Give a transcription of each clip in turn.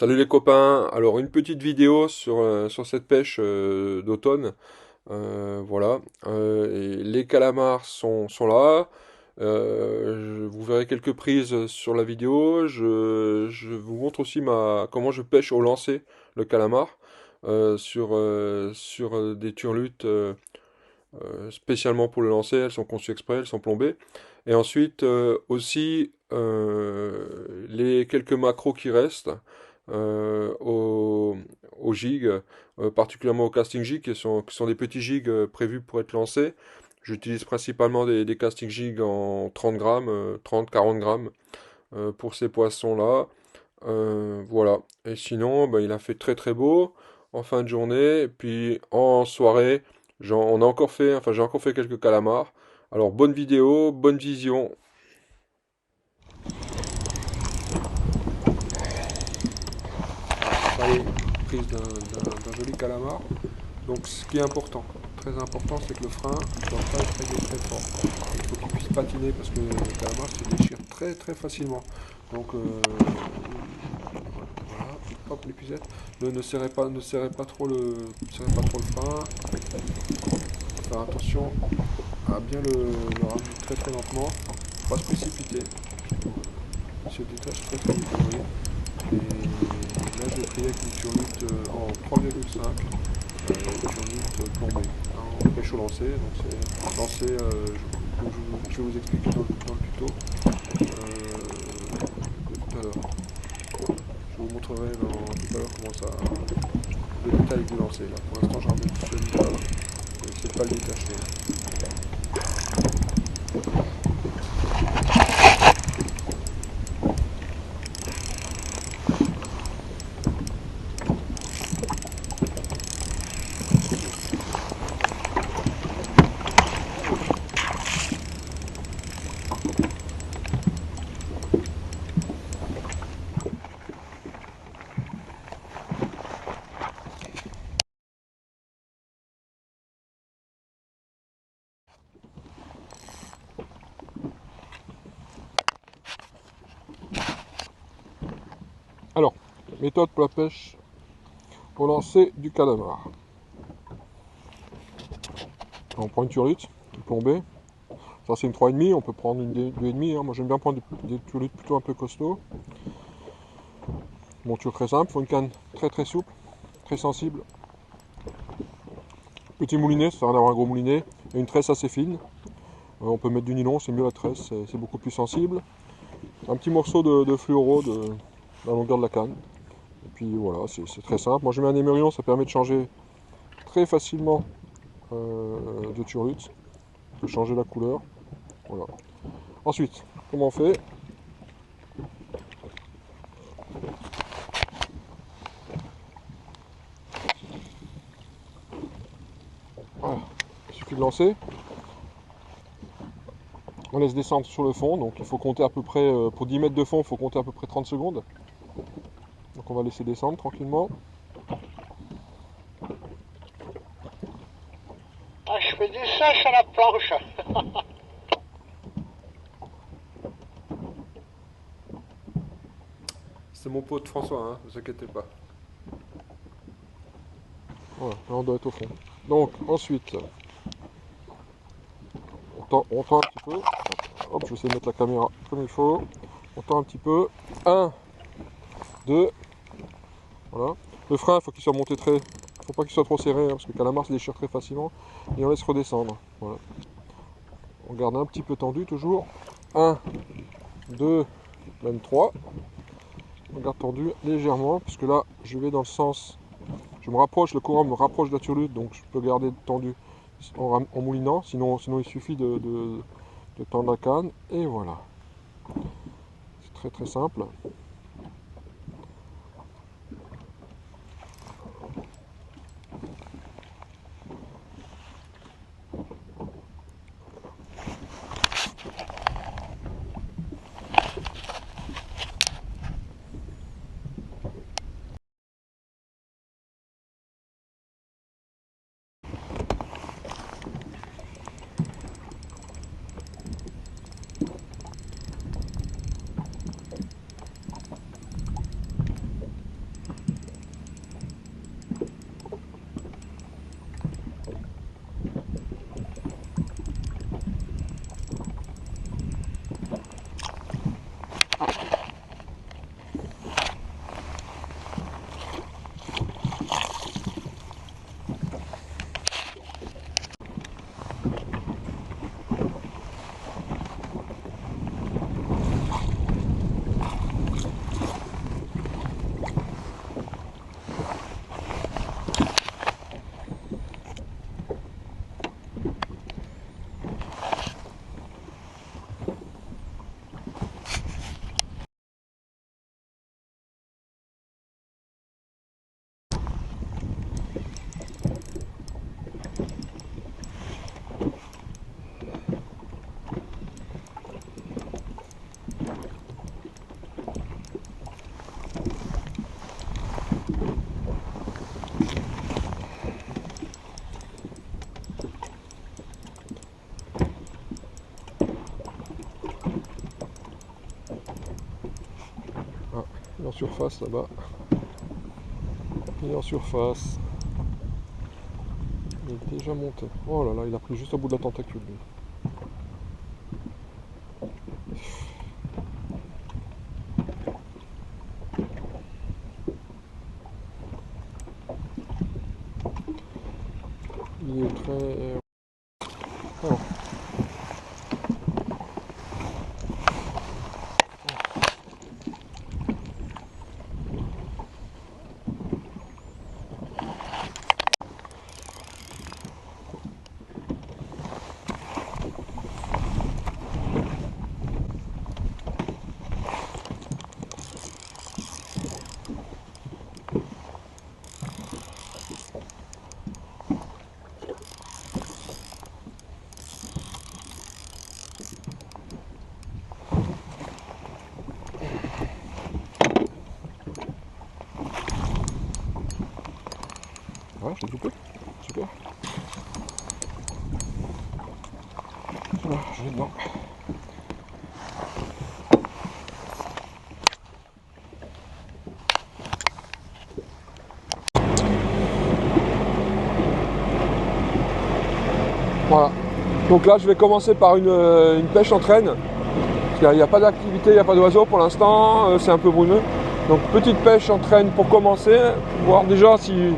Salut les copains, alors une petite vidéo sur cette pêche d'automne. Voilà. Et les calamars sont là. Vous verrez quelques prises sur la vidéo. Je vous montre aussi comment je pêche au lancer le calamar sur des turlutes spécialement pour le lancer. Elles sont conçues exprès, elles sont plombées. Et ensuite aussi les quelques macros qui restent euh, au, au jig, particulièrement au casting jig, qui sont des petits jigs prévus pour être lancés. J'utilise principalement des casting jigs en 30 grammes, 30-40 grammes pour ces poissons-là. Voilà. Et sinon, bah, il a fait très très beau en fin de journée. Et puis en soirée, on a encore fait, enfin j'ai encore fait quelques calamars. Alors bonne vidéo, bonne vision. Allez, prise d'un joli calamar. Donc ce qui est important, très important, c'est que le frein ne doit pas être réglé très fort. Il faut qu'il puisse patiner parce que le calamar se déchire très très facilement. Donc voilà, hop l'épuisette. Ne serrez pas trop le frein. Faire attention à bien le ramener très très lentement. Pas se précipiter. Il se détache très très vite, vous voyez. Et là je l'ai pris avec une turlute en 3,5. Turlute plombée. En pêche au lancer. Donc c'est lancé, comme je vais vous expliquer dans le tuto de tout à l'heure. Je vous montrerai tout à l'heure comment ça, le détail du lancer. Là. Pour l'instant, je ramène celui-là. Je vais essayer de pas le détacher. Alors, méthode pour la pêche au lancer du calamar. On prend une turlute, une plombée. Ça c'est une 3,5, on peut prendre une 2,5. Hein. Moi j'aime bien prendre des turlutes plutôt un peu costauds. Monture très simple, il faut une canne très très souple, très sensible. Petit moulinet, ça sert à rien d'avoir un gros moulinet. Et une tresse assez fine. On peut mettre du nylon, c'est mieux la tresse, c'est beaucoup plus sensible. Un petit morceau de fluoro de la longueur de la canne. Et puis voilà, c'est très simple. Moi je mets un émerion, ça permet de changer très facilement de turlute. On peut changer la couleur. Voilà. Ensuite, comment on fait? Voilà. Il suffit de lancer. On laisse descendre sur le fond, donc il faut compter à peu près, pour 10 mètres de fond, il faut compter à peu près 30 secondes. Donc on va laisser descendre tranquillement. Ah, je fais du sèche à la planche. C'est mon pote François, hein, ne vous inquiétez pas. Voilà, là on doit être au fond. Donc ensuite, on tend un petit peu. Hop, je vais essayer de mettre la caméra comme il faut. On tend un petit peu. Un, 2, voilà. Le frein, il faut qu'il soit monté très. Faut pas qu'il soit trop serré, hein, parce que le calamar se déchire très facilement. Et on laisse redescendre. Voilà. On garde un petit peu tendu toujours. Un, 2, même 3. On garde tendu légèrement, puisque là, je vais dans le sens. Je me rapproche, le courant me rapproche de la turlute, donc je peux garder tendu en moulinant. Sinon il suffit de tendre la canne. Et voilà. C'est très très simple. surface là-bas. Il est en surface. Il est déjà monté. Oh là là, il a pris juste au bout de la tentacule lui. Il est très... Oh. Ouais, je l'ai loupé. Super. Voilà, je vais dedans. Voilà. Donc là, je vais commencer par une pêche en traîne. Parce qu'il n'y a pas d'activité, il n'y a pas d'oiseaux pour l'instant. C'est un peu brumeux. Donc petite pêche en traîne pour commencer. Voir déjà si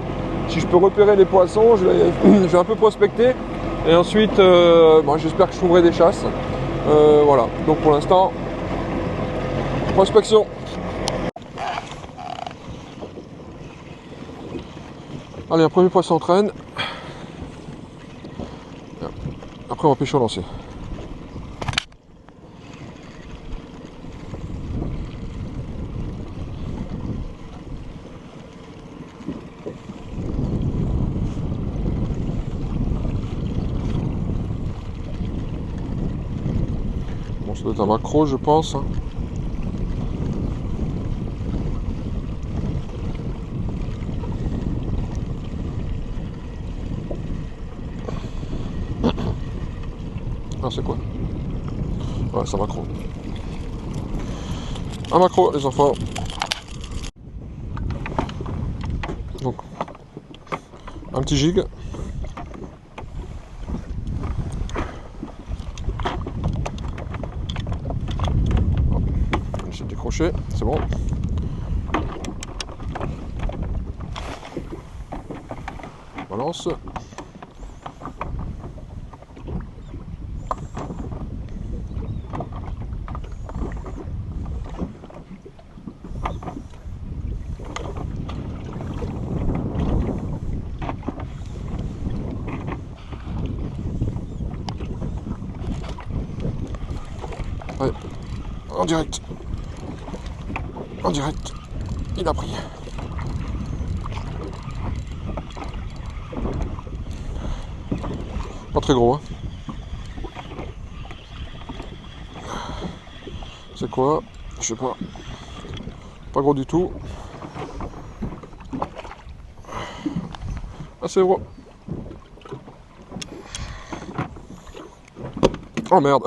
je peux repérer les poissons. Je vais un peu prospecter. Et ensuite, bon, j'espère que je trouverai des chasses. Voilà. Donc pour l'instant, prospection. Allez, un premier poisson en traîne. Après, on va pêcher au lancer. Bon, ça doit être un maquereau, je pense. Ah, c'est quoi? Ouais, c'est un maquereau. Un maquereau, les enfants. Donc, un petit gig. J'ai décroché, c'est bon. Balance. Allez, en direct. En direct. Il a pris. Pas très gros, hein. C'est quoi? Je sais pas. Pas gros du tout. Ah, c'est gros. Oh merde.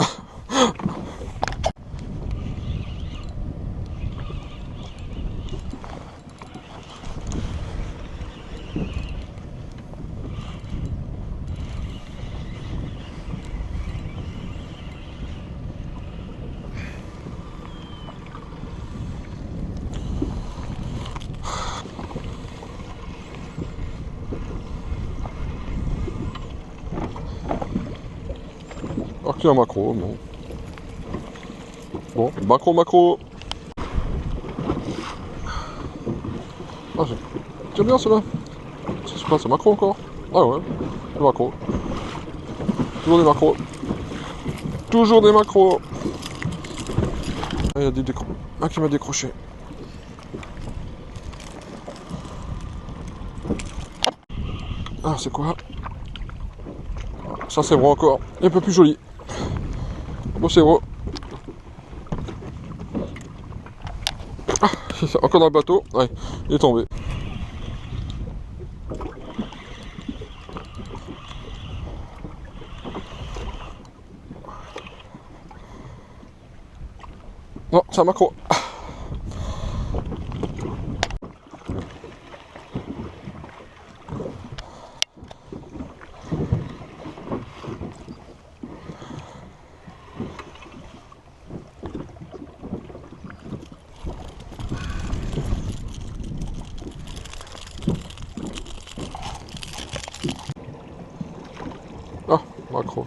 Alors qu'il y a un macro, bon. Bon, macro. Ah, c'est bien cela. C'est pas, c'est macro encore. Ah ouais, le macro. Toujours des macros. Toujours des macros. Ah, il y a des un qui m'a décroché. Ah, c'est quoi? Ça, c'est vrai encore. Un peu plus joli. Bon, c'est vrai. Ah, encore dans le bateau. Ouais, il est tombé. Non, c'est un macro. maquereau.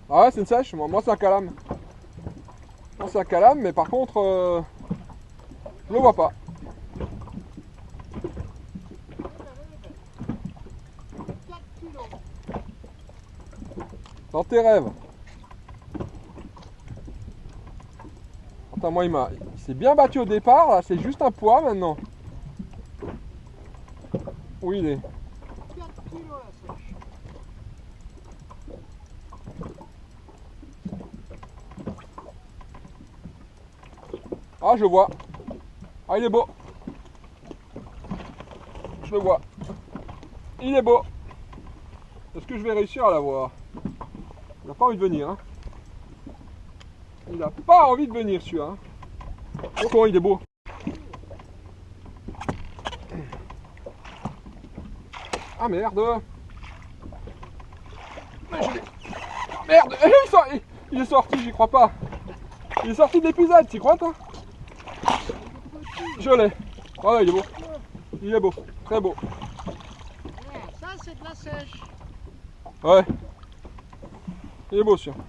Ah ouais, c'est une sèche, moi c'est un calame. Moi c'est un calame, mais par contre, je le vois pas. Dans tes rêves. Attends, moi il s'est bien battu au départ, là c'est juste un poids maintenant. Où il est? 4 kilos la sèche. Ah, je le vois. Ah, il est beau. Je le vois. Il est beau. Est-ce que je vais réussir à l'avoir? Il n'a pas envie de venir. Hein. Il n'a pas envie de venir, celui-là. Hein. Oh, comment il est beau. Ah, merde. Merde. Il est sorti, j'y crois pas. Il est sorti de l'épisode, t'y crois, toi? Je l'ai. Ouais, il est beau. Il est beau. Très beau. Ça, c'est de la sèche. Ouais. Il est beau, celui-là.